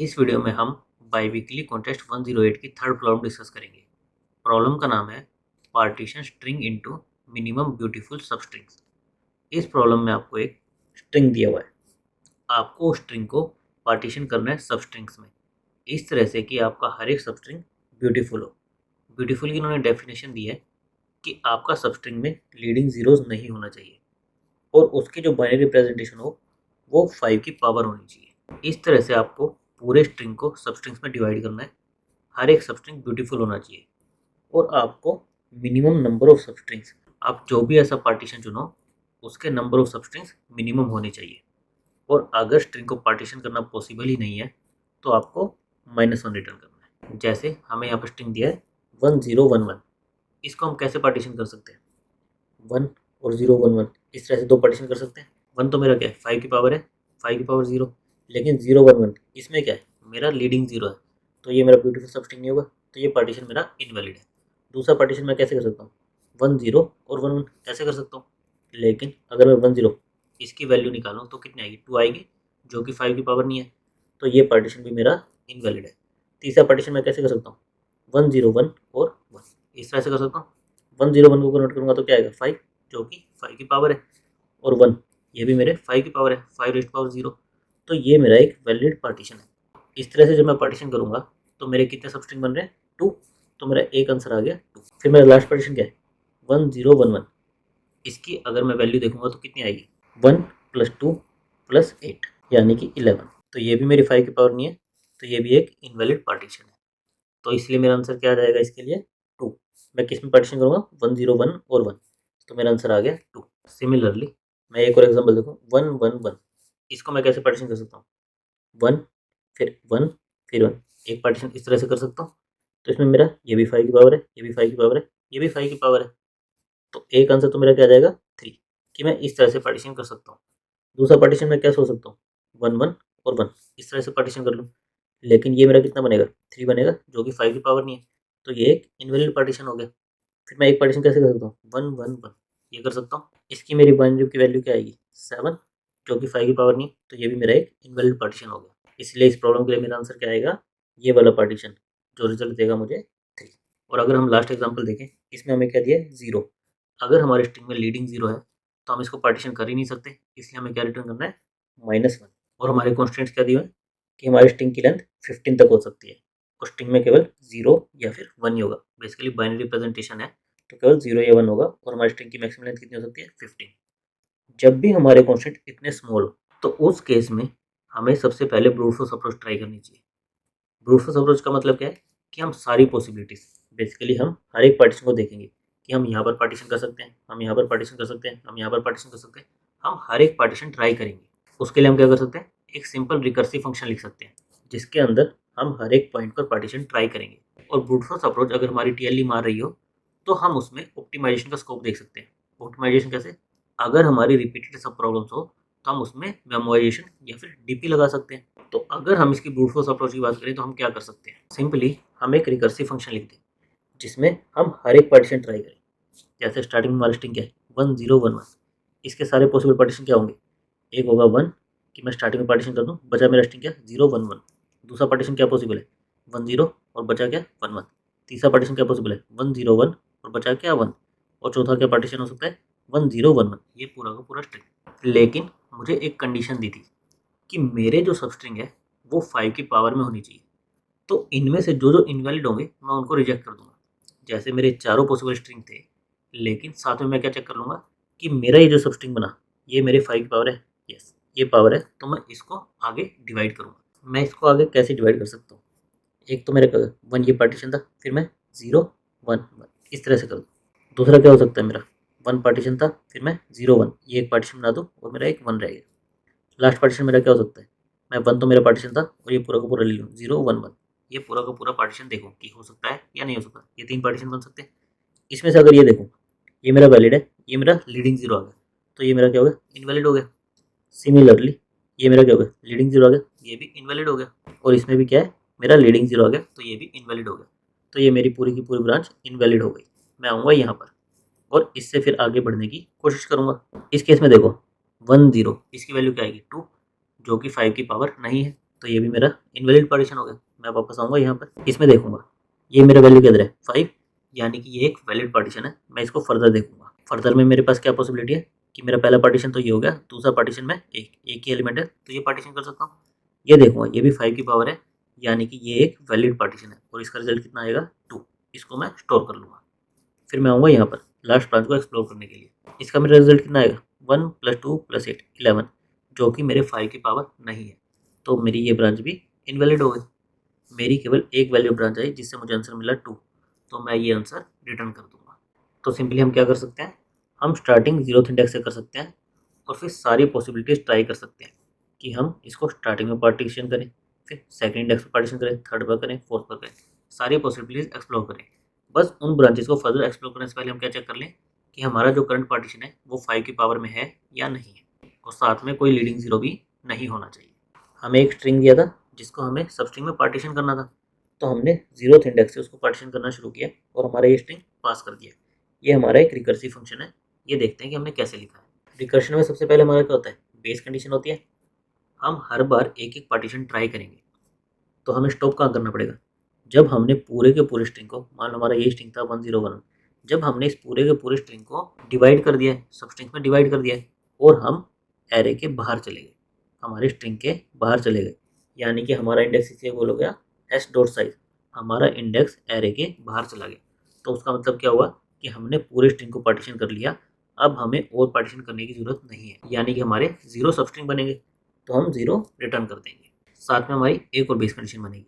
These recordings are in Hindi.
इस वीडियो में हम बाईवीकली कॉन्टेस्ट 108 की थर्ड प्रॉब्लम डिस्कस करेंगे। प्रॉब्लम का नाम है partition string into minimum beautiful substrings. इस प्रॉब्लम में आपको एक स्ट्रिंग दिया हुआ है, आपको उस स्ट्रिंग को पार्टीशन करना है सबस्ट्रिंग्स में, इस तरह से कि आपका हर एक सबस्ट्रिंग ब्यूटीफुल हो। ब्यूटीफुल की इन्होंने डेफिनेशन दी है कि आपका सबस्ट्रिंग में लीडिंग जीरोज नहीं होना चाहिए और उसकी जो बाइनरी रिप्रेजेंटेशन हो वो 5 की पावर होनी चाहिए। इस तरह से आपको पूरे स्ट्रिंग को सबस्ट्रिंग्स में डिवाइड करना है। हर एक सबस्ट्रिंग ब्यूटीफुल होना चाहिए और आपको मिनिमम नंबर ऑफ सबस्ट्रिंग्स, आप जो भी ऐसा पार्टीशन चुनो उसके नंबर ऑफ सबस्ट्रिंग्स मिनिमम होने चाहिए। और अगर स्ट्रिंग को पार्टीशन करना पॉसिबल ही नहीं है तो आपको -1 रिटर्न करना है। जैसे हमें यहाँ पर स्ट्रिंग दिया है 1011, इसको हम कैसे पार्टीशन कर सकते हैं? 1 और 011 इस तरह से दो पार्टीशन कर सकते हैं। 1 तो मेरा क्या है, 5 की पावर है, 5 की पावर 0, लेकिन 011 इसमें क्या है, मेरा लीडिंग 0 है, तो ये मेरा ब्यूटीफुल सबस्ट्रिंग नहीं होगा, तो ये पार्टीशन मेरा इनवैलिड है। दूसरा पार्टीशन मैं कैसे कर सकता हूँ, 10 और 11 ऐसे कर सकता हूँ, लेकिन अगर मैं 10 इसकी वैल्यू निकालूँ तो कितनी आएगी, 2 आएगी, जो कि 5 की पावर नहीं है, तो ये पार्टीशन भी मेरा इनवैलिड है। तीसरा पार्टीशन मैं कैसे कर सकता हूँ, 101 और 1 इस तरह से कर सकता हूँ। 101 को कन्वर्ट करूँगा तो क्या आएगा, 5, जो कि 5 की पावर है, और 1 ये भी मेरे 5 की पावर है, 5 रेज़ पावर 0, तो ये मेरा एक वैलिड पार्टीशन है। इस तरह से जब मैं पार्टीशन करूँगा तो मेरे कितने सबस्ट्रिंग बन रहे हैं, 2, तो मेरा एक आंसर आ गया 2। फिर मेरा लास्ट पार्टीशन क्या है, 1011, इसकी अगर मैं वैल्यू देखूंगा तो कितनी आएगी, 1 + 2 + 8 यानी कि 11, तो ये भी मेरी 5 की पावर नहीं है, तो ये भी एक इनवैलिड पार्टीशन है। तो इसलिए मेरा आंसर क्या आ जाएगा इसके लिए, 2। मैं किस में पार्टीशन करूँगा, 101 और 1, तो मेरा आंसर आ गया 2। सिमिलरली मैं एक और एग्जांपल देखूँ, 111, इसको मैं कैसे पार्टीशन कर सकता हूँ, 1 फिर 1 फिर 1, एक पार्टीशन इस तरह से कर सकता हूँ। तो इसमें मेरा ये भी 5 की पावर है, ये भी 5 की पावर है, ये भी 5 की पावर है, तो एक आंसर तो मेरा क्या आ जाएगा, 3, कि मैं इस तरह से पार्टीशन कर सकता हूँ। दूसरा पार्टीशन मैं क्या सोच सकता हूँ, 1 1 और 1 इस तरह से पार्टीशन कर लूँ, लेकिन ये मेरा कितना बनेगा, 3 बनेगा, जो कि 5 की पावर नहीं है, तो ये एक इनवैलिड पार्टीशन हो गया। फिर मैं एक पार्टीशन कैसे कर सकता हूँ, 1 1 1 ये कर सकता हूँ, इसकी मेरी बाइनरी की वैल्यू क्या आएगी, 7, जो कि 5 की पावर नहीं, तो ये भी मेरा एक इनवैलिड पार्टीशन हो गया। इसलिए इस प्रॉब्लम के लिए मेरा आंसर क्या आएगा, ये वाला पार्टीशन, जो रिजल्ट देगा मुझे 3। और अगर हम लास्ट एग्जाम्पल देखें, इसमें हमें क्या दिया है, 0। अगर हमारे स्ट्रिंग में लीडिंग 0 है तो हम इसको पार्टीशन कर ही नहीं सकते, इसलिए हमें क्या रिटर्न करना है, -1। और हमारे कॉन्स्टेंट्स क्या दिए हुए हैं कि हमारी स्ट्रिंग की लेंथ 15 तक हो सकती है, और स्ट्रिंग में केवल 0 या फिर 1 ही होगा। बेसिकली बाइनरी रिप्रेजेंटेशन है, तो केवल 0 या 1 होगा, और हमारी स्ट्रिंग की मैक्सिमम लेंथ कितनी हो सकती है, 15। जब भी हमारे कॉन्स्टेंट इतने स्मॉल हो तो उस केस में हमें सबसे पहले ब्रूट फोर्स अप्रोच ट्राई करनी चाहिए। ब्रूट फोर्स अप्रोच का मतलब क्या है कि हम सारी पॉसिबिलिटीज, बेसिकली हम हर एक पार्टीशन को देखेंगे कि हम यहाँ पर पार्टीशन कर सकते हैं, हम यहाँ पर पार्टीशन कर सकते हैं, हम यहाँ पर पार्टीशन कर सकते हैं, हम हर एक पार्टीशन ट्राई करेंगे। उसके लिए हम क्या कर सकते हैं, एक सिंपल रिकर्सिव फंक्शन लिख सकते हैं जिसके अंदर हम हर एक पॉइंट पर पार्टीशन ट्राई करेंगे। और ब्रूट फोर्स अप्रोच अगर हमारी टीएलई मार रही हो तो हम उसमें ऑप्टिमाइजेशन का स्कोप देख सकते हैं। ऑप्टिमाइजेशन कैसे, अगर हमारी रिपीटेड सब प्रॉब्लम्स हो तो हम उसमें मेमोराइजेशन या फिर डीपी लगा सकते हैं। तो अगर हम इसकी ब्रूट फोर्स अप्रोच की बात करें तो हम क्या कर सकते हैं, सिंपली हम एक रिकर्सिव फंक्शन लिख दें जिसमें हम हर एक पार्टीशन ट्राई करें। जैसे स्टार्टिंग में हमारी स्ट्रिंग क्या है, 1011, इसके सारे पॉसिबल पार्टीशन क्या होंगे, एक होगा 1 कि मैं स्टार्टिंग में पार्टीशन कर दूँ, बचा मेरा स्ट्रिंग क्या, 011। दूसरा पार्टीशन क्या पॉसिबल है, 10 और बचा क्या, 11। तीसरा पार्टीशन क्या पॉसिबल है, 101 और बचा क्या, 1। और चौथा क्या पार्टीशन हो सकता है, 1011। ये पूरा का पूरा स्ट्रिंग। लेकिन मुझे एक कंडीशन दी थी कि मेरे जो सबस्ट्रिंग है वो 5 की पावर में होनी चाहिए, तो इनमें से जो जो इनवैलिड होंगे मैं उनको रिजेक्ट कर दूंगा। जैसे मेरे चारों पॉसिबल स्ट्रिंग थे, लेकिन साथ में मैं क्या चेक कर लूँगा कि मेरा ये जो सबस्ट्रिंग बना ये मेरे 5 की पावर है, यस ये पावर है, तो मैं इसको आगे डिवाइड करूँगा। मैं इसको आगे कैसे डिवाइड कर सकता हूँ, एक तो मेरे 1 ये पार्टीशन था, फिर मैं 0 1 1 इस तरह से कर दूँ। दूसरा क्या हो सकता है, मेरा 1 पार्टीशन था, फिर मैं 0 1 ये एक पार्टीशन बना दूँ और मेरा एक 1 रहेगा। लास्ट पार्टीशन मेरा क्या हो सकता है, मैं 1 तो मेरा पार्टीशन था और ये पूरा का पूरा ले लूँ, 0 1 1, ये पूरा का पूरा पार्टीशन देखो कि हो सकता है या नहीं हो सकता। ये 3 पार्टीशन बन सकते हैं। इसमें से अगर ये देखूँ, ये मेरा वैलिड है, ये मेरा लीडिंग 0 आ गया, तो ये मेरा क्या हो गया, इनवैलिड हो गया। सिमिलरली ये मेरा क्या हो गया, लीडिंग 0 आ गया, ये भी इनवैलिड हो गया। और इसमें भी क्या है, मेरा लीडिंग 0 आ गया, तो ये भी इनवैलिड हो गया। तो ये मेरी पूरी की पूरी ब्रांच इनवैलिड हो गई। मैं आऊँगा यहाँ पर और इससे फिर आगे बढ़ने की कोशिश करूँगा। इस केस में देखो 1 0 इसकी वैल्यू क्या आएगी, 2, जो कि 5 की पावर नहीं है। तो ये भी मेरा इनवैलिड पार्टीशन हो गया। मैं वापस आऊँगा यहाँ पर, इसमें देखूंगा ये मेरा वैल्यू किधर है 5, यानी कि ये एक वैलिड पार्टीशन है। मैं इसको फर्दर देखूंगा। फर्दर में मेरे पास क्या पॉसिबिलिटी है कि मेरा पहला पार्टीशन तो ये हो गया, दूसरा पार्टीशन में एक ही एलिमेंट है तो ये पार्टीशन कर सकता हूँ। ये देखूंगा ये भी 5 की पावर है, यानी कि ये एक वैलिड पार्टीशन है और इसका रिजल्ट कितना आएगा 2। इसको मैं स्टोर कर लूँगा। फिर मैं आऊँगा यहाँ पर लास्ट ब्रांच को एक्सप्लोर करने के लिए। इसका मेरा रिजल्ट कितना आएगा 1 + 2 + 8 11, जो कि मेरे 5 की पावर नहीं है। तो मेरी ये ब्रांच भी इनवैलिड हो गई। मेरी केवल एक वैल्यू ब्रांच आई जिससे मुझे आंसर मिला 2, तो मैं ये आंसर रिटर्न कर दूंगा। तो सिंपली हम क्या कर सकते हैं, हम स्टार्टिंग 0th इंडेक्स से कर सकते हैं और फिर सारी पॉसिबिलिटीज़ ट्राई कर सकते हैं कि हम इसको स्टार्टिंग में पार्टीशन करें, फिर सेकंड इंडेक्स पर पार्टीशन करें, थर्ड पर करें, फोर्थ पर करें, सारी पॉसिबिलिटीज़ एक्सप्लोर करें। बस उन ब्रांचेस को फर्दर एक्सप्लोर करने से पहले हम क्या चेक कर लें कि हमारा जो करंट पार्टीशन है वो 5 की पावर में है या नहीं है, और साथ में कोई लीडिंग जीरो भी नहीं होना चाहिए। हमें एक स्ट्रिंग दिया था जिसको हमें सब स्ट्रिंग में पार्टीशन करना था, तो हमने 0th इंडेक्स से उसको पार्टीशन करना शुरू किया और हमारा ये स्ट्रिंग पास कर दिया। ये हमारा एक रिकर्सिव फंक्शन है। ये देखते हैं कि हमने कैसे लिखा है। रिकर्शन में सबसे पहले हमारा क्या होता है, बेस कंडीशन होती है। हम हर बार एक एक पार्टीशन ट्राई करेंगे, तो हमें स्टॉप कहाँ करना पड़ेगा, जब हमने पूरे के पूरे स्ट्रिंग को, मान लो हमारा ये स्ट्रिंग था 101, जब हमने इस पूरे के पूरे स्ट्रिंग को डिवाइड कर दिया है, सब स्ट्रिंग में डिवाइड कर दिया है और हम एरे के बाहर चले गए, हमारे स्ट्रिंग के बाहर चले गए, यानी कि हमारा इंडेक्स इसे बोल हो गया s.size, हमारा इंडेक्स एरे के बाहर चला गया। तो उसका मतलब क्या हुआ कि हमने पूरे स्ट्रिंग को पार्टीशन कर लिया। अब हमें और पार्टीशन करने की जरूरत नहीं है, यानी कि हमारे 0 सब स्ट्रिंग बनेंगे, तो हम 0 रिटर्न कर देंगे। साथ में हमारी एक और बेस कंडीशन बनेगी,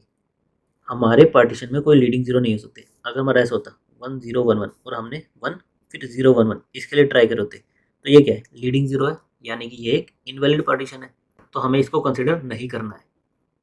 हमारे पार्टीशन में कोई लीडिंग जीरो नहीं हो सकते। अगर हमारा ऐसा होता 1011 और हमने 1 फिर 011 इसके लिए ट्राई करे होते, तो ये क्या है, लीडिंग जीरो है, यानी कि ये एक इनवैलिड पार्टीशन है, तो हमें इसको कंसिडर नहीं करना है।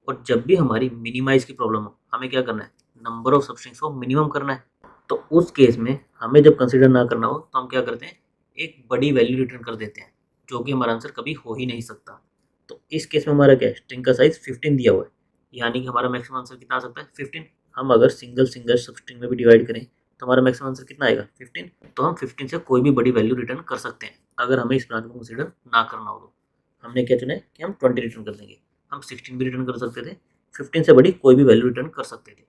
और जब भी हमारी मिनिमाइज की प्रॉब्लम हो, हमें क्या करना है, नंबर ऑफ सबस्ट्रिंग्स को मिनिमम करना है। तो उस केस में हमें जब कंसिडर ना करना हो तो हम क्या करते हैं, एक बड़ी वैल्यू रिटर्न कर देते हैं, जो कि हमारा आंसर कभी हो ही नहीं सकता। तो इस केस में हमारा क्या है, स्ट्रिंग का साइज 15 दिया हुआ है, यानी कि हमारा मैक्सिमम आंसर कितना आ सकता है 15। हम अगर सिंगल सिंगल सबस्ट्रिंग में भी डिवाइड करें तो हमारा मैक्सिमम आंसर कितना आएगा 15। तो हम 15 से कोई भी बड़ी वैल्यू रिटर्न कर सकते हैं अगर हमें इस ब्रांच को कंसिडर ना करना हो। तो हमने क्या चुना है कि हम 20 रिटर्न कर देंगे। हम 16 भी रिटर्न कर सकते थे, 15 से बड़ी कोई भी वैल्यू रिटर्न कर सकते थे।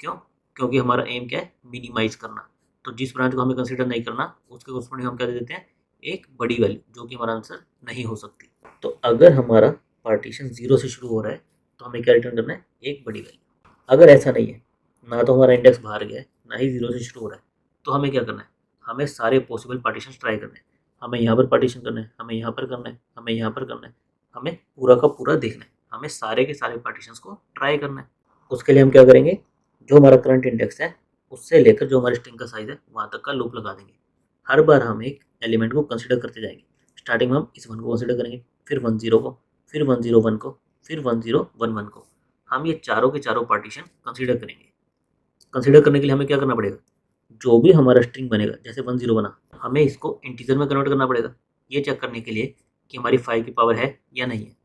क्यों? क्योंकि हमारा एम क्या है, मिनिमाइज करना। तो जिस ब्रांच को हमें कंसिडर नहीं करना उसके कोरस्पॉन्डिंग हम क्या दे देते हैं, एक बड़ी वैल्यू जो कि हमारा आंसर नहीं हो सकती। तो अगर हमारा पार्टीशन 0 से शुरू हो रहा है तो हमें क्या रिटर्न करना है, एक बड़ी वैल्यू। अगर ऐसा नहीं है, ना तो हमारा इंडेक्स बाहर गया है ना ही 0 से शुरू हो रहा है, तो हमें क्या करना है, हमें सारे पॉसिबल पार्टीशन ट्राई करने हैं। हमें यहाँ पर पार्टीशन करना है, हमें यहाँ पर करना है, हमें यहाँ पर करना है, हमें पूरा का पूरा देखना है, हमें सारे के सारे पार्टीशंस को ट्राई करना है। उसके लिए हम क्या करेंगे, जो हमारा करंट इंडेक्स है उससे लेकर जो हमारे स्ट्रिंग का साइज है वहाँ तक का लूप लगा देंगे। हर बार हम एक एलिमेंट को कंसिडर करते जाएंगे। स्टार्टिंग में हम इस 1 को कंसिडर करेंगे, फिर 10 को, फिर 101 को, फिर 1011 को। हम ये चारों के चारों पार्टीशन कंसिडर करेंगे। कंसिडर करने के लिए हमें क्या करना पड़ेगा, जो भी हमारा स्ट्रिंग बनेगा, जैसे 10 बना, हमें इसको इंटीजर में कन्वर्ट करना पड़ेगा, ये चेक करने के लिए कि हमारी 5 की पावर है या नहीं है।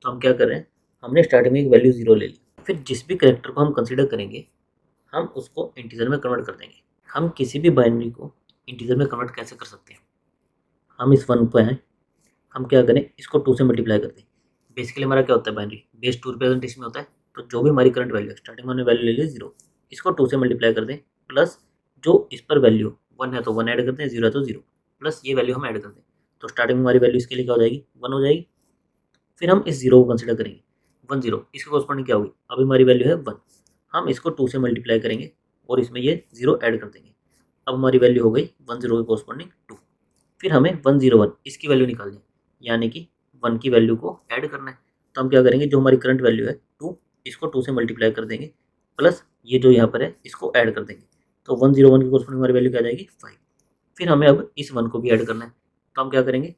तो हम क्या कर रहे हैं, हमने स्टार्टिंग में एक वैल्यू 0 ले ली, फिर जिस भी करेक्टर को हम कंसिडर करेंगे हम उसको इंटीजर में कन्वर्ट कर देंगे। हम किसी भी बाइनरी को इंटीजर में कन्वर्ट कैसे कर सकते हैं, हम इस 1 पे हैं, हम क्या करें, इसको 2 से मल्टीप्लाई कर दें। बेसिकली हमारा क्या होता है, बाइनरी बेस 2 रिप्रेजेंटेशन में होता है। तो जो भी हमारी करंट वैल्यू है, स्टार्टिंग में हमने वैल्यू ले ली 0, इसको 2 से मल्टीप्लाई कर दें, प्लस जो इस पर वैल्यू 1 है तो 1 ऐड करते हैं, 0 है तो 0, प्लस ये वैल्यू हम ऐड कर दें। तो स्टार्टिंग में हमारी वैल्यू इसके लिए क्या हो जाएगी, 1 हो जाएगी। फिर हम इस 0 को कंसिडर करेंगे, 10 इसके कॉरस्पॉन्डिंग क्या होगी, अभी हमारी वैल्यू है 1, हम इसको 2 से मल्टीप्लाई करेंगे और इसमें ये 0 ऐड कर देंगे। अब हमारी वैल्यू हो गई 10 के कॉरस्पॉन्डिंग 2। फिर हमें 101 इसकी वैल्यू निकालनी है, यानी कि 1 की वैल्यू को ऐड करना है। तो हम क्या करेंगे, जो हमारी करंट वैल्यू है 2, इसको 2 से मल्टीप्लाई कर देंगे, प्लस ये जो यहाँ पर है इसको ऐड कर देंगे। तो 101 की कॉरस्पॉन्डिंग हमारी वैल्यू क्या आ जाएगी 5। फिर हमें अब इस 1 को भी ऐड करना है, तो हम क्या करेंगे,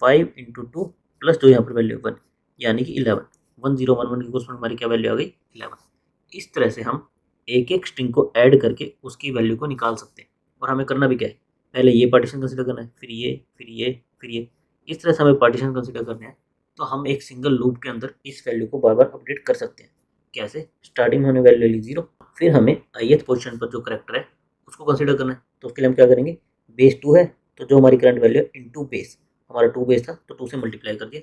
5 × 2 प्लस जो यहाँ पर वैल्यू 1, यानी कि 11। 1011 की कॉरस्पॉन्डिंग हमारी क्या वैल्यू आ गई 11। इस तरह से हम एक एक स्ट्रिंग को ऐड करके उसकी वैल्यू को निकाल सकते हैं। और हमें करना भी क्या है, पहले ये पार्टीशन कंसिडर करना है, फिर ये, फिर ये, फिर ये, इस तरह से हमें पार्टीशन कंसिडर करने हैं। तो हम एक सिंगल लूप के अंदर इस वैल्यू को बार बार अपडेट कर सकते हैं। कैसे, स्टार्टिंग में हमने वैल्यू ले ली 0, फिर हमें ith पोजीशन पर जो करेक्टर है उसको कंसिडर करना है। तो उसके लिए हम क्या करेंगे, बेस 2 है तो जो हमारी करंट वैल्यू है इंटू बेस, हमारा 2 बेस था तो 2 से मल्टीप्लाई करके,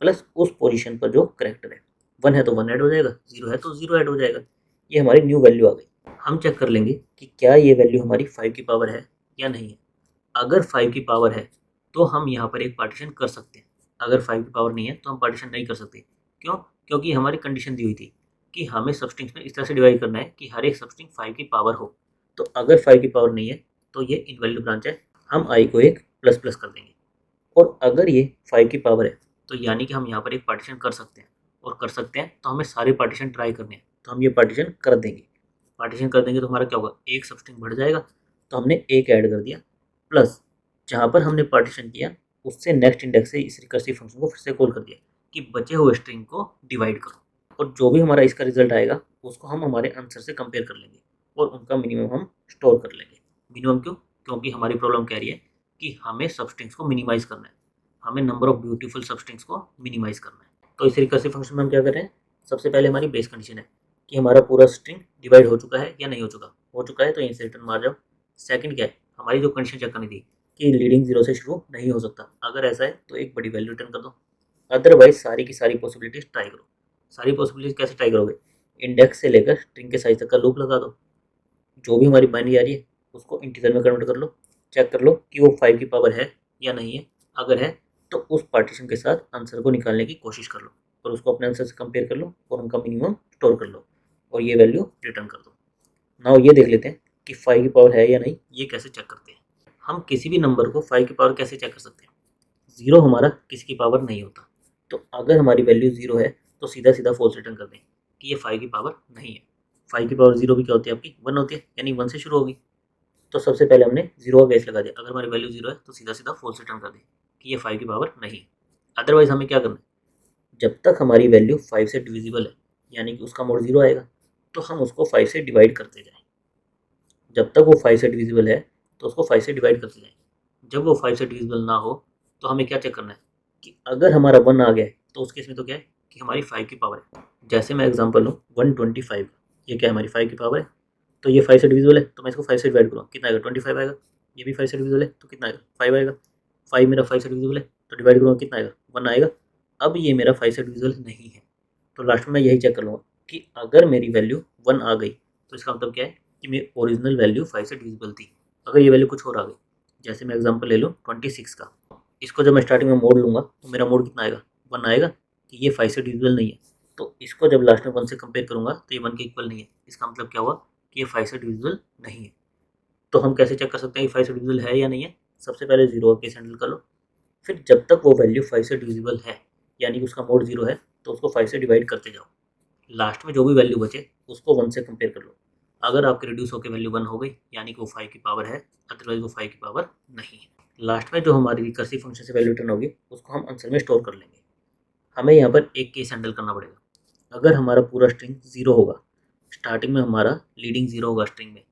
प्लस उस पोजीशन पर जो करेक्टर है 1 है तो 1 ऐड हो जाएगा, 0 है तो 0 ऐड हो जाएगा। ये हमारी न्यू वैल्यू आ गई। हम चेक कर लेंगे कि क्या ये वैल्यू हमारी 5 की पावर है या नहीं है। अगर 5 की पावर है तो हम यहाँ पर एक पार्टीशन कर सकते हैं। अगर 5 की पावर नहीं है तो हम पार्टीशन नहीं कर सकते। क्यों? क्योंकि हमारी कंडीशन दी हुई थी कि हमें सबस्ट्रिंग्स में इस तरह से डिवाइड करना है कि हर एक सबस्ट्रिंग 5 की पावर हो। तो अगर 5 की पावर नहीं है तो ये इनवैलिड ब्रांच है, हम आई को एक प्लस प्लस कर देंगे। और अगर ये 5 की पावर है तो यानी कि हम यहाँ पर एक पार्टीशन कर सकते हैं, और कर सकते हैं तो हमें सारे पार्टीशन ट्राई करने हैं, तो हम ये पार्टीशन कर देंगे। पार्टीशन कर देंगे तो हमारा क्या होगा, एक सबस्ट्रिंग बढ़ जाएगा, तो हमने एक ऐड कर दिया, प्लस जहाँ पर हमने पार्टीशन किया उससे नेक्स्ट इंडेक्स से इस रिकर्सिव फंक्शन को फिर से कॉल कर दिया कि बचे हुए स्ट्रिंग को डिवाइड करो, और जो भी हमारा इसका रिजल्ट आएगा उसको हम हमारे आंसर से कंपेयर कर लेंगे और उनका मिनिमम हम स्टोर कर लेंगे। मिनिमम क्यों? क्योंकि हमारी प्रॉब्लम कह रही है कि हमें सबस्ट्रिंग्स को मिनिमाइज करना है, हमें नंबर ऑफ ब्यूटीफुल सबस्ट्रिंग्स को मिनिमाइज करना है। तो इस रिकर्सिव फंक्शन में हम क्या कर रहे हैं, सबसे पहले हमारी बेस कंडीशन है कि हमारा पूरा स्ट्रिंग डिवाइड हो चुका है या नहीं हो चुका। हो चुका है तो यहीं से रिटर्न मार जाओ। सेकंड क्या है, हमारी जो कंडीशन चेक करनी थी कि लीडिंग जीरो से शुरू नहीं हो सकता, अगर ऐसा है तो एक बड़ी वैल्यू रिटर्न कर दो। अदरवाइज सारी की सारी पॉसिबिलिटीज ट्राई करो। सारी पॉसिबिलिटीज कैसे ट्राई करोगे, इंडेक्स से लेकर स्ट्रिंग के साइज तक का लूप लगा दो, जो भी हमारी बाइनरी आ रही है उसको इंटीजर में कन्वर्ट कर लो, चेक कर लो कि वो 5 की पावर है या नहीं है। अगर है तो उस पार्टीशन के साथ आंसर को निकालने की कोशिश कर लो और उसको अपने आंसर से कंपेयर कर लो और उनका मिनिमम स्टोर कर लो और ये वैल्यू रिटर्न कर दो। नाउ ये देख लेते हैं कि 5 की पावर है या नहीं, ये कैसे चेक करते हैं। हम किसी भी नंबर को 5 की पावर कैसे चेक कर सकते हैं, जीरो हमारा किसी की पावर नहीं होता, तो अगर हमारी वैल्यू जीरो है तो सीधा सीधा फॉल्स रिटर्न कर दें कि ये 5 की पावर नहीं है। 5 की पावर जीरो भी क्या होती है आपकी, 1 होती है, यानी 1 से शुरू होगी। तो सबसे पहले हमने जीरो का गैस लगा दिया, अगर हमारी वैल्यू जीरो है तो सीधा सीधा फॉल्स रिटर्न कर दें कि ये 5 की पावर नहीं है। अदरवाइज हमें क्या करना है, जब तक हमारी वैल्यू 5 से डिविजिबल है यानी कि उसका मोड जीरो आएगा तो हम उसको 5 से डिवाइड करते जाएं। जब तक वो 5 से डिविजिबल है तो उसको 5 से डिवाइड करते जाएं। जब वो 5 से डिविजिबल ना हो तो हमें क्या चेक करना है कि अगर हमारा 1 आ गया है तो उस केस में तो क्या है कि हमारी 5 की पावर है। जैसे मैं एग्जांपल लूँ 125, ये क्या है, हमारी 5 की पावर है, तो ये 5 से डिविजिबल है तो मैं इसको 5 से डिवाइड करूँगा, कितना आएगा, 25 आएगा। ये भी 5 से डिविजिबल है तो कितना आएगा, 5 आएगा। 5 मेरा 5 से डिविजिबल है तो डिवाइड करूँगा, कितना आएगा, 1 आएगा। अब ये मेरा 5 से डिविजिबल नहीं है तो लास्ट में मैं यही चेक कर लूँगा कि अगर मेरी वैल्यू 1 आ गई तो इसका मतलब क्या है कि मेरी ओरिजिनल वैल्यू 5 से डिविजिबल थी। अगर ये वैल्यू कुछ और आ गई, जैसे मैं एग्जांपल ले लूँ 26 का, इसको जब मैं स्टार्टिंग में मोड लूँगा तो मेरा मोड कितना आएगा, 1 आएगा कि ये 5 से डिविजिबल नहीं है। तो इसको जब लास्ट में 1 से कंपेयर करूँगा तो ये 1 के इक्वल नहीं है। इसका मतलब क्या हुआ कि ये 5 से डिविजिबल नहीं है। तो हम कैसे चेक कर सकते हैं कि 5 से डिविजिबल है या नहीं है, सबसे पहले जीरो का केस हैंडल कर लो, फिर जब तक वो वैल्यू 5 से डिविजिबल है यानी कि उसका मोड जीरो है तो उसको 5 से डिवाइड करते जाओ। लास्ट में जो भी वैल्यू बचे उसको 1 से कंपेयर कर लो। अगर आपकी रिड्यूस होकर वैल्यू 1 हो गई यानी कि वो 5 की पावर है, अदरवाइज वो 5 की पावर नहीं है। लास्ट में जो हमारी रिकर्सिव फंक्शन से वैल्यू रिटर्न होगी उसको हम आंसर में स्टोर कर लेंगे। हमें यहाँ पर एक केस हैंडल करना पड़ेगा। अगर हमारा पूरा स्ट्रिंग जीरो होगा, स्टार्टिंग में हमारा लीडिंग जीरो होगा स्ट्रिंग में,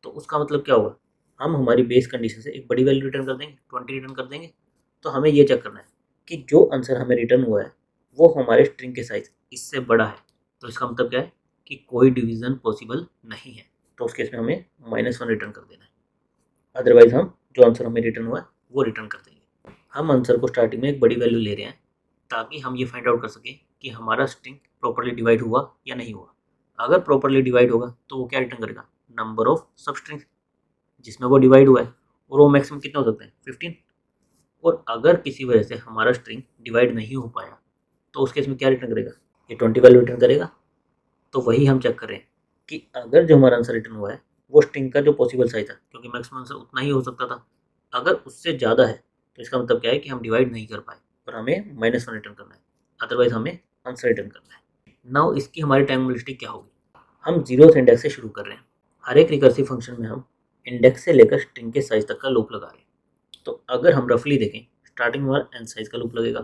तो उसका मतलब क्या होगा, हम हमारी बेस कंडीशन से एक बड़ी वैल्यू रिटर्न कर देंगे, 20 रिटर्न कर देंगे। तो हमें ये चेक करना है कि जो आंसर हमें रिटर्न हुआ है वो हमारे स्ट्रिंग के साइज इससे बड़ा है। तो इसका मतलब क्या है कि कोई डिवीजन पॉसिबल नहीं है, तो उस केस में हमें -1 रिटर्न कर देना है। अदरवाइज हम जो आंसर हमें रिटर्न हुआ है वो रिटर्न कर देंगे। हम आंसर को स्टार्टिंग में एक बड़ी वैल्यू ले रहे हैं ताकि हम ये फाइंड आउट कर सकें कि हमारा स्ट्रिंग प्रॉपरली डिवाइड हुआ या नहीं हुआ। अगर प्रॉपरली डिवाइड होगा तो वो क्या रिटर्न करेगा, नंबर ऑफ सब स्ट्रिंग्स जिसमें वो डिवाइड हुआ है, और वो मैक्सिमम कितने हो सकते हैं, 15। और अगर किसी वजह से हमारा स्ट्रिंग डिवाइड नहीं हो पाया तो उस केस में क्या रिटर्न करेगा, ये 20 वैल्यू रिटर्न करेगा। तो वही हम चेक कर रहे हैं कि अगर जो हमारा आंसर रिटर्न हुआ है वो स्ट्रिंग का जो पॉसिबल साइज था, क्योंकि मैक्सिमम आंसर उतना ही हो सकता था, अगर उससे ज़्यादा है तो इसका मतलब क्या है कि हम डिवाइड नहीं कर पाए और हमें -1 रिटर्न करना है, अदरवाइज हमें आंसर रिटर्न करना है। नाउ इसकी हमारी टाइमेबिलिटी क्या होगी, हम जीरो से इंडेक्स से शुरू कर रहे हैं। हर एक रिकर्सिव फंक्शन में हम इंडेक्स से लेकर स्ट्रिंग के साइज तक का लूप लगा रहे हैं। तो अगर हम रफली देखें, स्टार्टिंग में हमारा n साइज का लूप लगेगा,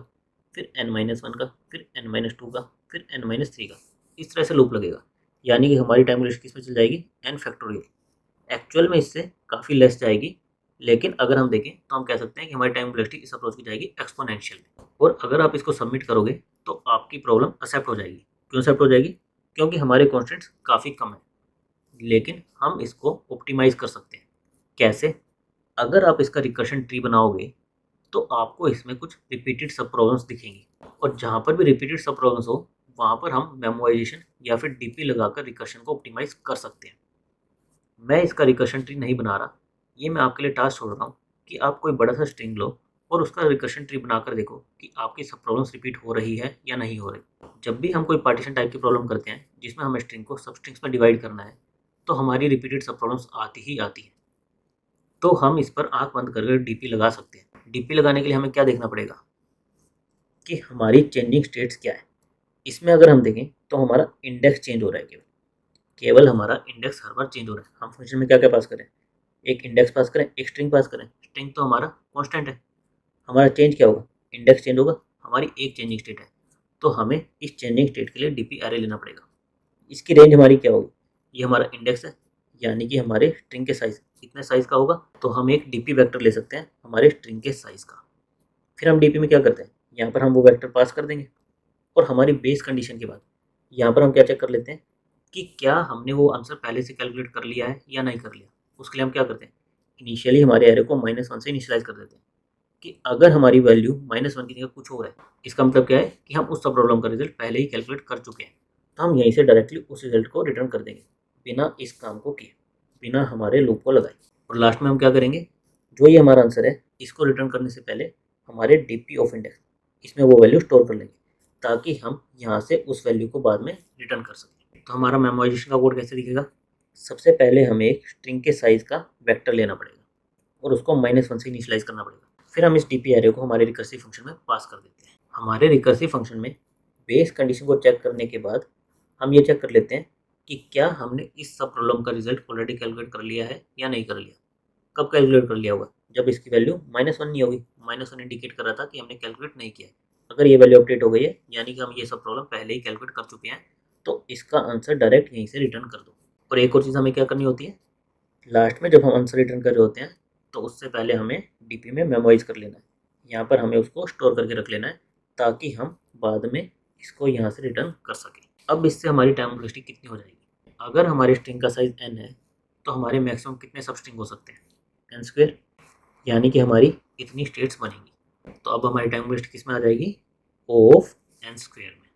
फिर n-1 का, फिर n-2 का, फिर n-3 का, इस तरह से लूप लगेगा। यानी कि हमारी टाइम लिस्ट किस में चल जाएगी, n फैक्टोरियल। एक्चुअल में इससे काफ़ी लेस जाएगी, लेकिन अगर हम देखें तो हम कह सकते हैं कि हमारी टाइम लिस्ट इस अप्रोच की जाएगी एक्सपोनेंशियल में। और अगर आप इसको सबमिट करोगे तो आपकी प्रॉब्लम एक्सेप्ट हो जाएगी। क्यों एक्सेप्ट हो जाएगी, क्योंकि हमारे कॉन्स्टेंट्स काफ़ी कम है, लेकिन हम इसको ऑप्टिमाइज़ कर सकते हैं। कैसे, अगर आप इसका रिकर्शन ट्री बनाओगे तो आपको इसमें कुछ रिपीटेड सब प्रॉब्लम्स दिखेंगी, और जहाँ पर भी रिपीटेड सब प्रॉब्लम्स हो वहाँ पर हम मेमोराइजेशन या फिर डीपी लगाकर रिकर्शन को ऑप्टिमाइज कर सकते हैं। मैं इसका रिकर्शन ट्री नहीं बना रहा, ये मैं आपके लिए टास्क छोड़ रहा हूँ कि आप कोई बड़ा सा स्ट्रिंग लो और उसका रिकर्शन ट्री बनाकर देखो कि आपकी सब प्रॉब्लम्स रिपीट हो रही है या नहीं हो रही। जब भी हम कोई पार्टीशन टाइप की प्रॉब्लम करते हैं जिसमें हमें स्ट्रिंग को सब स्ट्रिंग्स में डिवाइड करना है, तो हमारी रिपीटेड सब प्रॉब्लम्स आती ही आती हैं। तो हम इस पर आंख बंद करके डीपी लगा सकते हैं। डीपी लगाने के लिए हमें क्या देखना पड़ेगा कि हमारी चेंजिंग स्टेट्स क्या है। इसमें अगर हम देखें तो हमारा इंडेक्स चेंज हो रहा है, केवल केवल हमारा इंडेक्स हर बार चेंज हो रहा है। हम फंक्शन में क्या क्या पास करें, एक इंडेक्स पास करें, एक स्ट्रिंग पास करें। स्ट्रिंग तो हमारा कांस्टेंट है, हमारा चेंज क्या होगा, इंडेक्स चेंज होगा, हमारी एक चेंजिंग स्टेट है। तो हमें इस चेंजिंग स्टेट के लिए डीपी एरे लेना पड़ेगा। इसकी रेंज हमारी क्या होगी, ये हमारा इंडेक्स है, यानी कि हमारे स्ट्रिंग के साइज कितने साइज का होगा, तो हम एक डीपी वेक्टर ले सकते हैं हमारे स्ट्रिंग के साइज का। फिर हम डीपी में क्या करते हैं, यहाँ पर हम वो वेक्टर पास कर देंगे और हमारी बेस कंडीशन के बाद यहाँ पर हम क्या चेक कर लेते हैं कि क्या हमने वो आंसर पहले से कैलकुलेट कर लिया है या नहीं कर लिया। उसके लिए हम क्या करते हैं, इनिशियली हमारे एरे को -1 से इनिशियलाइज कर देते हैं कि अगर हमारी वैल्यू -1 की जगह कुछ और है, इसका मतलब क्या है कि हम उस सब प्रॉब्लम का रिजल्ट पहले ही कैलकुलेट कर चुके हैं। तो हम यहीं से डायरेक्टली उस रिजल्ट को रिटर्न कर देंगे बिना इस काम को किए, बिना हमारे लूप को लगाए। और लास्ट में हम क्या करेंगे, जो ये हमारा आंसर है इसको रिटर्न करने से पहले हमारे डीपी ऑफ इंडेक्स इसमें वो वैल्यू स्टोर कर लेंगे, ताकि हम यहाँ से उस वैल्यू को बाद में रिटर्न कर सकें। तो हमारा मेमोराइजेशन का कोड कैसे दिखेगा, सबसे पहले हमें एक स्ट्रिंग के साइज का वेक्टर लेना पड़ेगा और उसको -1 से इनिशियलाइज करना पड़ेगा। फिर हम इस डीपी एरे को हमारे रिकर्सिव फंक्शन में पास कर देते हैं। हमारे रिकर्सिव फंक्शन में बेस कंडीशन को चेक करने के बाद हम ये चेक कर लेते हैं कि क्या हमने इस सब प्रॉब्लम का रिजल्ट ऑलरेडी कैलकुलेट कर लिया है या नहीं कर लिया। कब कैलकुलेट कर लिया होगा, जब इसकी वैल्यू -1 नहीं होगी। -1 इंडिकेट कर रहा था कि हमने कैलकुलेट नहीं किया है। अगर ये वैल्यू अपडेट हो गई है, यानी कि हम ये सब प्रॉब्लम पहले ही कैलकुलेट कर चुके हैं, तो इसका आंसर डायरेक्ट यहीं से रिटर्न कर दो। और एक और चीज़ हमें क्या करनी होती है, लास्ट में जब हम आंसर रिटर्न कर रहे होते हैं तो उससे पहले हमें डीपी में मेमोराइज कर लेना है। यहाँ पर हमें उसको स्टोर करके रख लेना है, ताकि हम बाद में इसको यहाँ से रिटर्न कर सकें। अब इससे हमारी टाइम कॉम्प्लेक्सिटी कितनी हो जाएगी, अगर हमारे स्ट्रिंग का साइज n है तो हमारे मैक्सिमम कितने सब स्ट्रिंग हो सकते हैं, n स्क्वेयर, यानी कि हमारी इतनी स्टेट्स बनेंगी। तो अब हमारी टाइम कॉम्प्लेक्सिटी किस में आ जाएगी, ऑफ n स्क्वेयर में।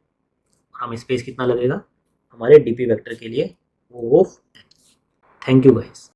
हम स्पेस कितना लगेगा हमारे डीपी वेक्टर के लिए, of n। Thank you guys.